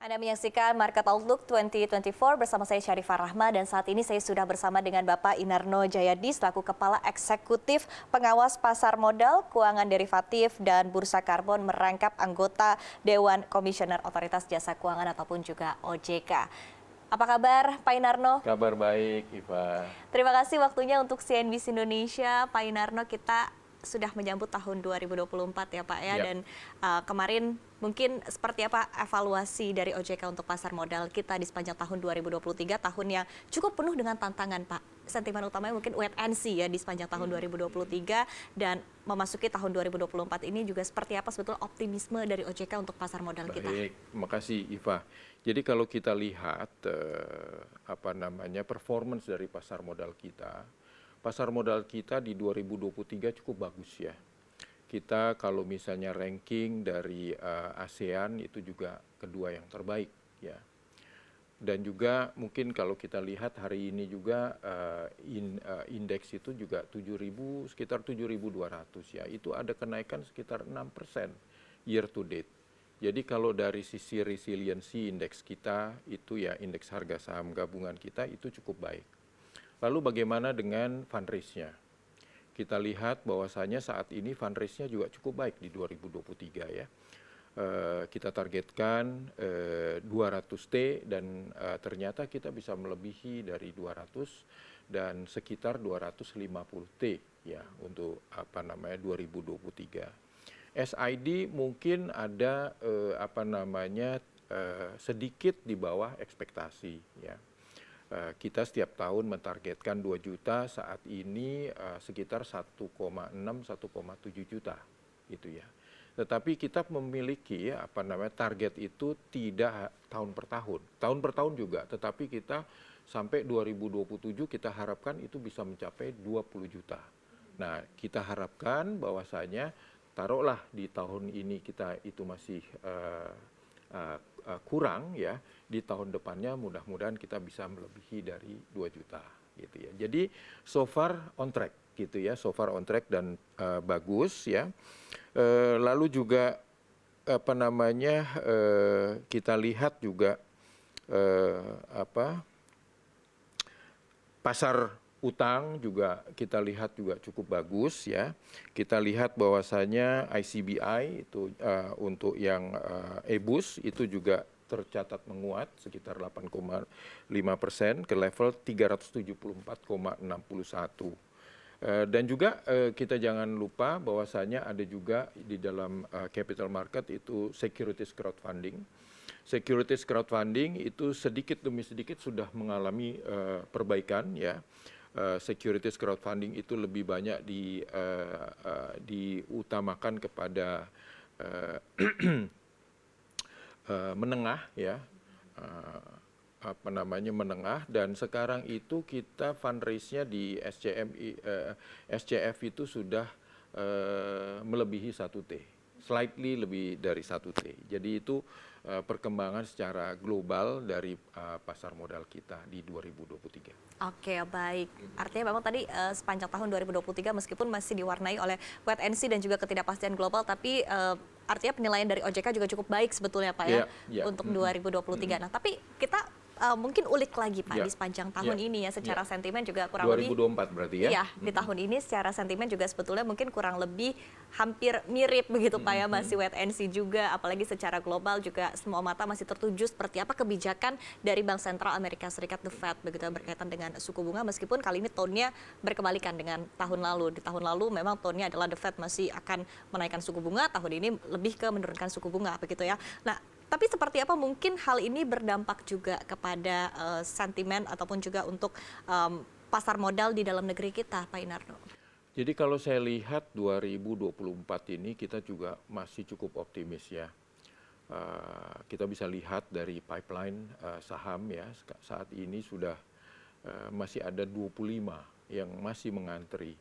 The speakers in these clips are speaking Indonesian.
Anda menyaksikan Market Outlook 2024 bersama saya Syarifah Rahma dan saat ini saya sudah bersama dengan Bapak Inarno Jayadi selaku Kepala Eksekutif Pengawas Pasar Modal, Keuangan Derivatif dan Bursa Karbon merangkap anggota Dewan Komisioner Otoritas Jasa Keuangan ataupun juga OJK. Apa kabar Pak Inarno? Kabar baik, Iva. Terima kasih waktunya untuk CNBC Indonesia. Pak Inarno, kita sudah menyambut tahun 2024 ya Pak ya, dan kemarin mungkin seperti apa evaluasi dari OJK untuk pasar modal kita di sepanjang tahun 2023, tahun yang cukup penuh dengan tantangan Pak. Sentimen utamanya mungkin wait and see ya di sepanjang tahun 2023 dan memasuki tahun 2024 ini juga seperti apa sebetulnya optimisme dari OJK untuk pasar modal kita. Baik, makasih Iva. Jadi kalau kita lihat performance dari pasar modal kita, pasar modal kita di 2023 cukup bagus ya. Kita kalau misalnya ranking dari ASEAN itu juga kedua yang terbaik ya. Dan juga mungkin kalau kita lihat hari ini juga indeks itu juga sekitar 7.200 ya. Itu ada kenaikan sekitar 6% year to date. Jadi kalau dari sisi resiliensi indeks kita itu ya indeks harga saham gabungan kita itu cukup baik. Lalu bagaimana dengan fundraise-nya? Kita lihat bahwasanya saat ini fundraise-nya juga cukup baik di 2023 ya. Kita targetkan 200T dan ternyata kita bisa melebihi dari 200 dan sekitar 250T ya untuk 2023. SID mungkin ada sedikit di bawah ekspektasi ya. Kita setiap tahun mentargetkan 2 juta, saat ini sekitar 1,6-1,7 juta gitu ya. Tetapi kita memiliki target itu tidak tahun per tahun juga, tetapi kita sampai 2027 kita harapkan itu bisa mencapai 20 juta. Nah, kita harapkan bahwasanya taruhlah di tahun ini kita itu masih kurang ya, di tahun depannya mudah-mudahan kita bisa melebihi dari 2 juta gitu ya. Jadi so far on track gitu ya, so far on track dan bagus ya. Lalu juga kita lihat juga pasar utang juga kita lihat juga cukup bagus ya. Kita lihat bahwasanya ICBI itu untuk yang EBUS itu juga tercatat menguat sekitar 8,5% ke level 374,61. Dan juga kita jangan lupa bahwasanya ada juga di dalam capital market itu securities crowdfunding. Securities crowdfunding itu sedikit demi sedikit sudah mengalami perbaikan ya. Securities crowdfunding itu lebih banyak diutamakan kepada menengah ya, menengah, dan sekarang itu kita fundraise-nya di SCF itu sudah melebihi 1T, slightly lebih dari 1T. Jadi itu perkembangan secara global dari pasar modal kita di 2023. Oke, baik. Artinya memang tadi sepanjang tahun 2023 meskipun masih diwarnai oleh wait and see dan juga ketidakpastian global, tapi artinya penilaian dari OJK juga cukup baik sebetulnya Pak ya, untuk 2023. Nah, tapi kita mungkin ulik lagi Pak di sepanjang tahun ini ya, secara sentimen juga kurang 2024 lebih. 2024 berarti ya? Iya, di tahun ini secara sentimen juga sebetulnya mungkin kurang lebih hampir mirip begitu Pak ya, masih wait and see juga, apalagi secara global juga semua mata masih tertuju seperti apa kebijakan dari Bank Sentral Amerika Serikat, The Fed, begitu berkaitan dengan suku bunga, meskipun kali ini tone-nya berkebalikan dengan tahun lalu. Di tahun lalu memang tone-nya adalah The Fed masih akan menaikkan suku bunga, tahun ini lebih ke menurunkan suku bunga begitu ya. Nah, tapi seperti apa mungkin hal ini berdampak juga kepada sentimen ataupun juga untuk pasar modal di dalam negeri kita, Pak Inarno? Jadi kalau saya lihat 2024 ini kita juga masih cukup optimis ya. Kita bisa lihat dari pipeline saham ya, saat ini sudah masih ada 25 yang masih mengantri.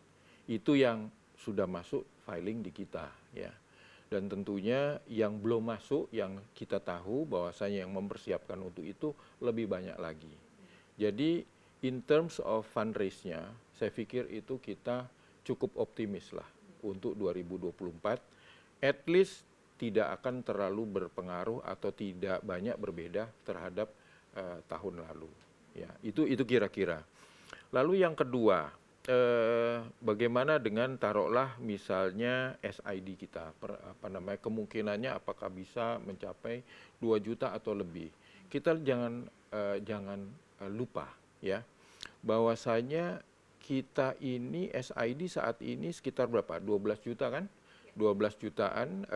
Itu yang sudah masuk filing di kita ya. Dan tentunya yang belum masuk, yang kita tahu bahwasanya yang mempersiapkan untuk itu lebih banyak lagi. Jadi in terms of fundraise-nya, saya pikir itu kita cukup optimis lah untuk 2024. At least tidak akan terlalu berpengaruh atau tidak banyak berbeda terhadap tahun lalu. Ya, itu kira-kira. Lalu yang kedua, bagaimana dengan taruhlah misalnya SID kita, kemungkinannya apakah bisa mencapai 2 juta atau lebih. Kita jangan lupa ya, bahwasanya kita ini SID saat ini sekitar berapa? 12 juta kan? 12 jutaan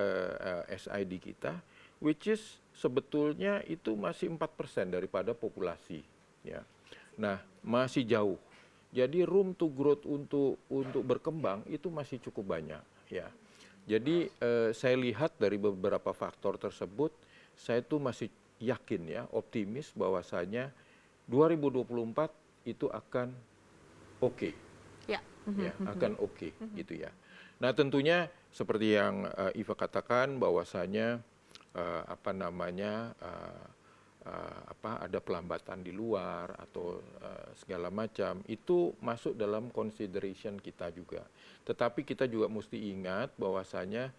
SID kita, which is sebetulnya itu masih 4% daripada populasi. Ya. Nah, masih jauh. Jadi room to growth untuk berkembang itu masih cukup banyak. Ya. Jadi saya lihat dari beberapa faktor tersebut, saya tuh masih yakin ya, optimis bahwasanya 2024 itu akan oke. Ya. Ya, akan oke gitu ya. Nah, tentunya seperti yang Iva katakan bahwasanya ada pelambatan di luar atau segala macam, itu masuk dalam consideration kita juga. Tetapi kita juga mesti ingat bahwasanya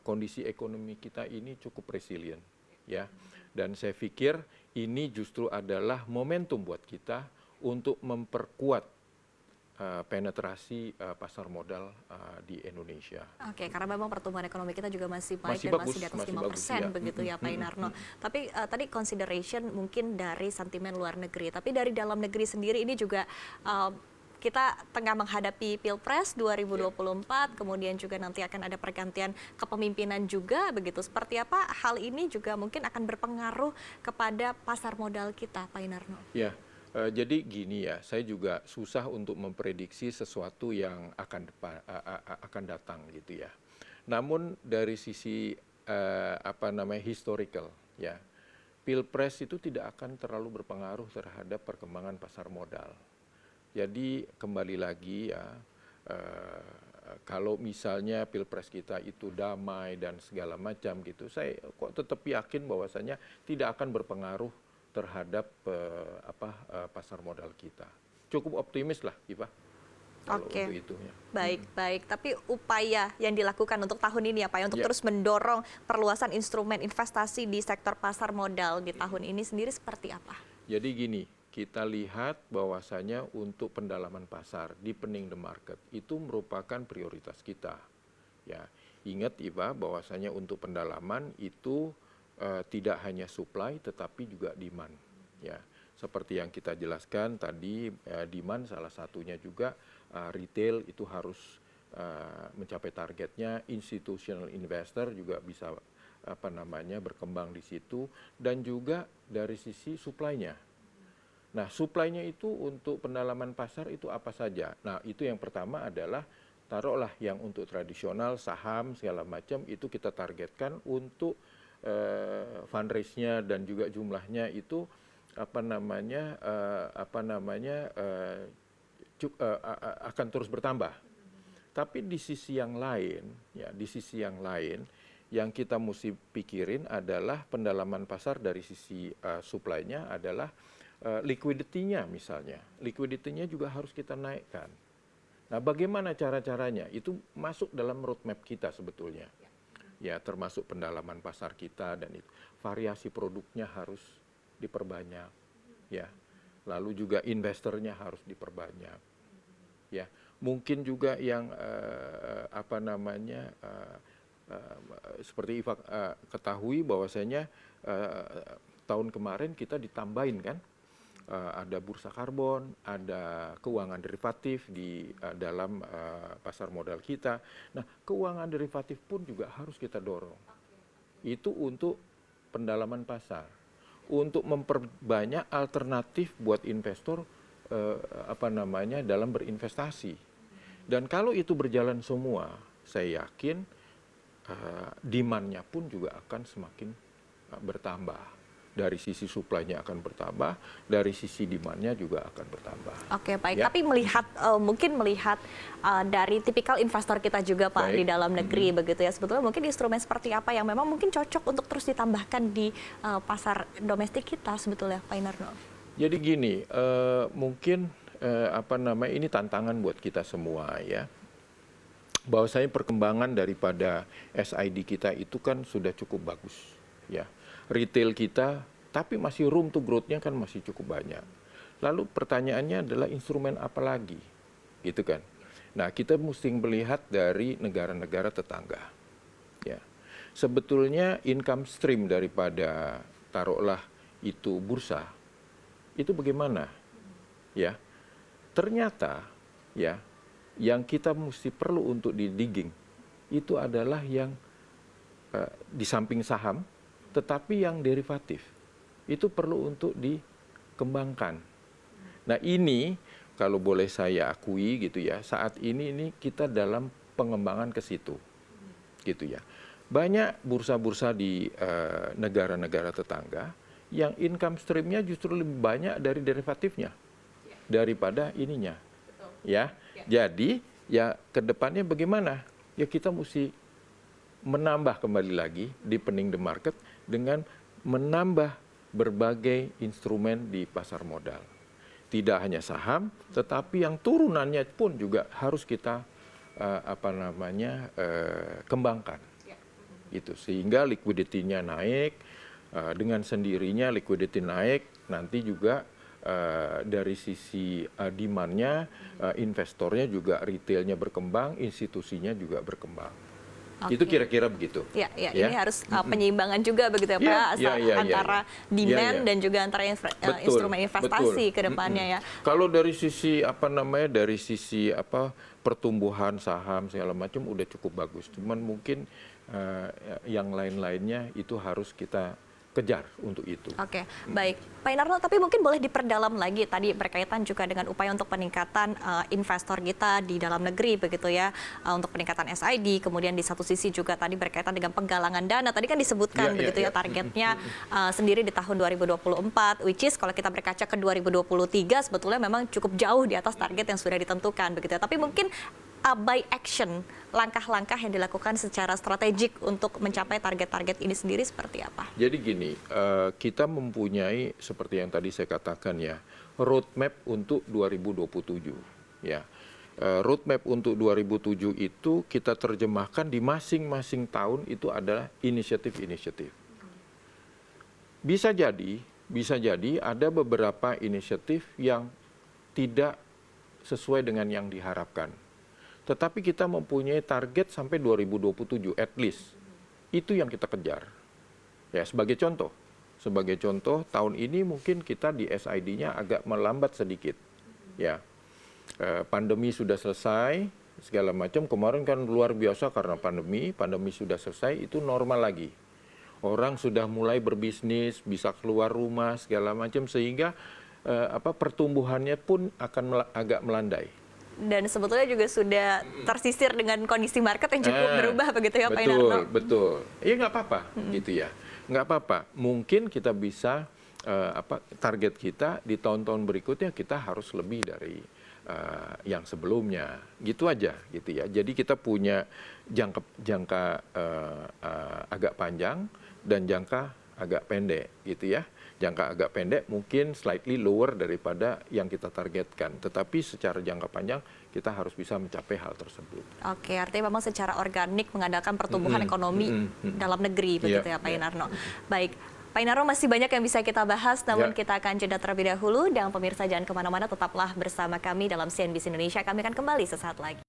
kondisi ekonomi kita ini cukup resilient ya. Dan saya pikir ini justru adalah momentum buat kita untuk memperkuat penetrasi pasar modal di Indonesia. Oke, karena memang pertumbuhan ekonomi kita juga masih baik Masih dan bagus, masih di atas masih 5% bagus, ya. begitu ya Pak Inarno. Tapi tadi consideration mungkin dari sentimen luar negeri, tapi dari dalam negeri sendiri ini juga kita tengah menghadapi Pilpres 2024, kemudian juga nanti akan ada pergantian kepemimpinan juga begitu. Seperti apa hal ini juga mungkin akan berpengaruh kepada pasar modal kita, Pak Inarno? Ya. Jadi gini ya, saya juga susah untuk memprediksi sesuatu yang akan datang gitu ya. Namun dari sisi historical ya, Pilpres itu tidak akan terlalu berpengaruh terhadap perkembangan pasar modal. Jadi kembali lagi ya, kalau misalnya Pilpres kita itu damai dan segala macam gitu, saya kok tetap yakin bahwasanya tidak akan berpengaruh terhadap pasar modal kita. Cukup optimis lah, Iva. Oke, untuk itu, ya. Baik. Tapi upaya yang dilakukan untuk tahun ini ya Pak, untuk terus mendorong perluasan instrumen investasi di sektor pasar modal di tahun ini sendiri seperti apa? Jadi gini, kita lihat bahwasanya untuk pendalaman pasar, deepening the market, itu merupakan prioritas kita. Ya, ingat Iva bahwasanya untuk pendalaman itu tidak hanya supply tetapi juga demand. Ya, seperti yang kita jelaskan tadi, demand salah satunya juga retail itu harus mencapai targetnya, institutional investor juga bisa berkembang di situ, dan juga dari sisi supply-nya. Nah, supply-nya itu untuk pendalaman pasar itu apa saja? Nah, itu yang pertama adalah taruhlah yang untuk tradisional, saham segala macam itu kita targetkan untuk fundraise-nya dan juga jumlahnya itu akan terus bertambah. Tapi di sisi yang lain, yang kita mesti pikirin adalah pendalaman pasar dari sisi supply-nya adalah liquidity-nya misalnya. Liquidity-nya juga harus kita naikkan. Nah, bagaimana cara-caranya? Itu masuk dalam roadmap kita sebetulnya. Ya, termasuk pendalaman pasar kita dan itu. Variasi produknya harus diperbanyak. Ya. Lalu juga investornya harus diperbanyak. Ya. Mungkin juga yang seperti Iva ketahui bahwasanya tahun kemarin kita ditambahin kan, ada bursa karbon, ada keuangan derivatif di dalam pasar modal kita. Nah, keuangan derivatif pun juga harus kita dorong. Itu untuk pendalaman pasar, untuk memperbanyak alternatif buat investor dalam berinvestasi. Dan kalau itu berjalan semua, saya yakin demand-nya pun juga akan semakin bertambah. Dari sisi supply-nya akan bertambah, dari sisi demand-nya juga akan bertambah. Oke, baik. Ya. Tapi mungkin melihat dari tipikal investor kita juga Pak di dalam negeri begitu ya. Sebetulnya mungkin instrumen seperti apa yang memang mungkin cocok untuk terus ditambahkan di pasar domestik kita sebetulnya Pak Inarno? Jadi gini, mungkin ini tantangan buat kita semua ya. bahwasanya perkembangan daripada SID kita itu kan sudah cukup bagus, ya. Retail kita, tapi masih room to growth-nya kan masih cukup banyak. Lalu pertanyaannya adalah instrumen apa lagi, gitu kan? Nah, kita mesti melihat dari negara-negara tetangga, ya. Sebetulnya income stream daripada taruhlah itu bursa, itu bagaimana, ya? Ternyata, ya, yang kita mesti perlu untuk digging itu adalah yang di samping saham, tetapi yang derivatif itu perlu untuk dikembangkan. Nah ini kalau boleh saya akui gitu ya, saat ini kita dalam pengembangan ke situ, gitu ya. Banyak bursa-bursa di negara-negara tetangga yang income stream-nya justru lebih banyak dari derivatifnya daripada ininya, ya. Jadi ya kedepannya bagaimana? Ya kita mesti menambah kembali lagi deepening the market dengan menambah berbagai instrumen di pasar modal. Tidak hanya saham, tetapi yang turunannya pun juga harus kita kembangkan. Itu sehingga liquidity-nya naik, dengan sendirinya liquidity naik, nanti juga dari sisi demand-nya, investornya juga retailnya berkembang, institusinya juga berkembang. Itu kira-kira begitu. Ya, ini harus penyeimbangan juga begitu ya Pak, antara demand dan juga antara instrumen investasi ke depannya ya. Kalau dari sisi dari sisi pertumbuhan saham segala macam udah cukup bagus. Cuman mungkin yang lain-lainnya itu harus kita kejar untuk itu. Oke, baik. Pak Inarno, tapi mungkin boleh diperdalam lagi tadi berkaitan juga dengan upaya untuk peningkatan investor kita di dalam negeri begitu ya, untuk peningkatan SID, kemudian di satu sisi juga tadi berkaitan dengan penggalangan dana. Tadi kan disebutkan targetnya sendiri di tahun 2024, which is kalau kita berkaca ke 2023 sebetulnya memang cukup jauh di atas target yang sudah ditentukan begitu ya. Tapi mungkin by action, langkah-langkah yang dilakukan secara strategik untuk mencapai target-target ini sendiri seperti apa? Jadi gini, kita mempunyai seperti yang tadi saya katakan ya, roadmap untuk 2027. Ya, roadmap untuk 2007 itu kita terjemahkan di masing-masing tahun itu adalah inisiatif-inisiatif. Bisa jadi ada beberapa inisiatif yang tidak sesuai dengan yang diharapkan. Tetapi kita mempunyai target sampai 2027 at least. Itu yang kita kejar. Ya, sebagai contoh tahun ini mungkin kita di SID-nya agak melambat sedikit. Ya. Pandemi sudah selesai, segala macam. Kemarin kan luar biasa karena pandemi sudah selesai, itu normal lagi. Orang sudah mulai berbisnis, bisa keluar rumah segala macam sehingga pertumbuhannya pun akan agak melandai. Dan sebetulnya juga sudah tersisir dengan kondisi market yang cukup berubah begitu ya Pak Inarno? Betul. Ya nggak apa-apa gitu ya. Nggak apa-apa. Mungkin kita bisa, target kita di tahun-tahun berikutnya kita harus lebih dari yang sebelumnya. Gitu aja gitu ya. Jadi kita punya jangka agak panjang dan jangka agak pendek gitu ya. Jangka agak pendek mungkin slightly lower daripada yang kita targetkan. Tetapi secara jangka panjang kita harus bisa mencapai hal tersebut. Oke, artinya memang secara organik mengandalkan pertumbuhan ekonomi dalam negeri begitu ya Pak Inarno. Baik, Pak Inarno masih banyak yang bisa kita bahas, namun kita akan jeda terlebih dahulu. Dan pemirsa jangan kemana-mana, tetaplah bersama kami dalam CNBC Indonesia. Kami akan kembali sesaat lagi.